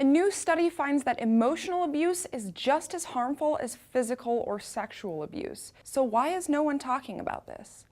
A new study finds that emotional abuse is just as harmful as physical or sexual abuse. So why is no one talking about this?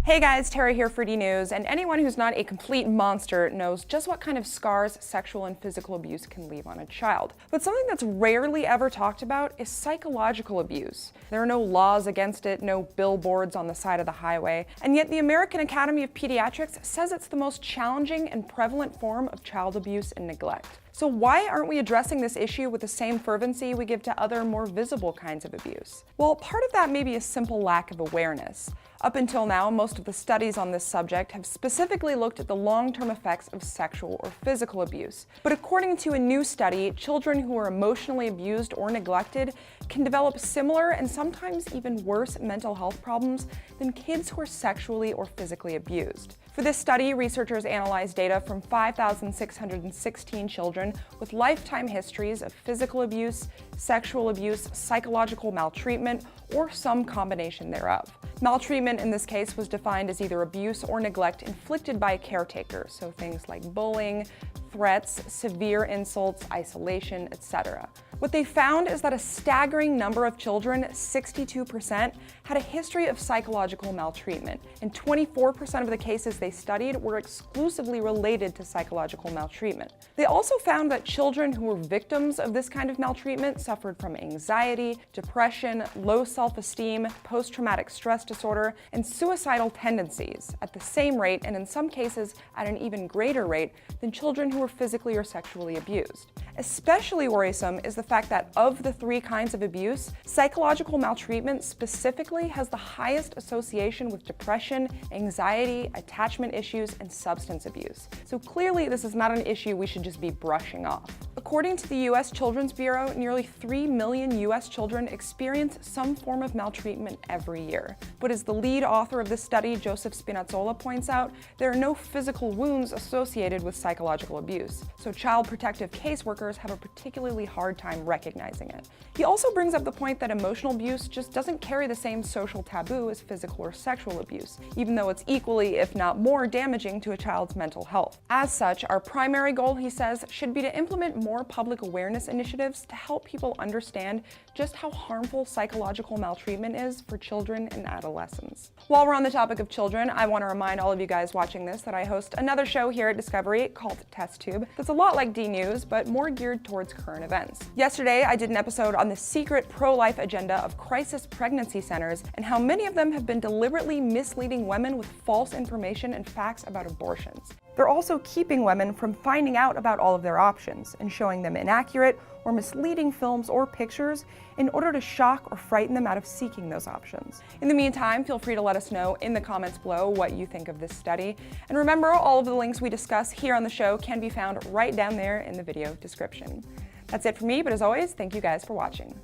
Hey guys, Tara here for DNews, and anyone who's not a complete monster knows just what kind of scars sexual and physical abuse can leave on a child. But something that's rarely ever talked about is psychological abuse. There are no laws against it, no billboards on the side of the highway, and yet the American Academy of Pediatrics says it's the most challenging and prevalent form of child abuse and neglect. So why aren't we addressing this issue with the same fervency we give to other more visible kinds of abuse? Well, part of that may be a simple lack of awareness. Up until now, most of the studies on this subject have specifically looked at the long-term effects of sexual or physical abuse. But according to a new study, children who are emotionally abused or neglected can develop similar and sometimes even worse mental health problems than kids who are sexually or physically abused. For this study, researchers analyzed data from 5,616 children with lifetime histories of physical abuse, sexual abuse, psychological maltreatment, or some combination thereof. Maltreatment in this case was defined as either abuse or neglect inflicted by a caretaker, so things like bullying, threats, severe insults, isolation, etc. What they found is that a staggering number of children, 62%, had a history of psychological maltreatment, and 24% of the cases they studied were exclusively related to psychological maltreatment. They also found that children who were victims of this kind of maltreatment suffered from anxiety, depression, low self-esteem, post-traumatic stress disorder, and suicidal tendencies at the same rate, and in some cases at an even greater rate, than children who were physically or sexually abused. Especially worrisome is the fact that of the three kinds of abuse, psychological maltreatment specifically has the highest association with depression, anxiety, attachment issues, and substance abuse. So clearly this is not an issue we should just be brushing off. According to the U.S. Children's Bureau, nearly 3 million U.S. children experience some form of maltreatment every year. But as the lead author of this study, Joseph Spinazzola, points out, there are no physical wounds associated with psychological abuse, so child protective caseworkers have a particularly hard time recognizing it. He also brings up the point that emotional abuse just doesn't carry the same social taboo as physical or sexual abuse, even though it's equally, if not more, damaging to a child's mental health. As such, our primary goal, he says, should be to implement more public awareness initiatives to help people understand just how harmful psychological maltreatment is for children and adolescents. While we're on the topic of children, I want to remind all of you guys watching this that I host another show here at Discovery called Test Tube that's a lot like DNews, but more geared towards current events. Yesterday, I did an episode on the secret pro-life agenda of crisis pregnancy centers and how many of them have been deliberately misleading women with false information and facts about abortions. They're also keeping women from finding out about all of their options and showing them inaccurate or misleading films or pictures in order to shock or frighten them out of seeking those options. In the meantime, feel free to let us know in the comments below what you think of this study. And remember, all of the links we discuss here on the show can be found right down there in the video description. That's it for me, but as always, thank you guys for watching.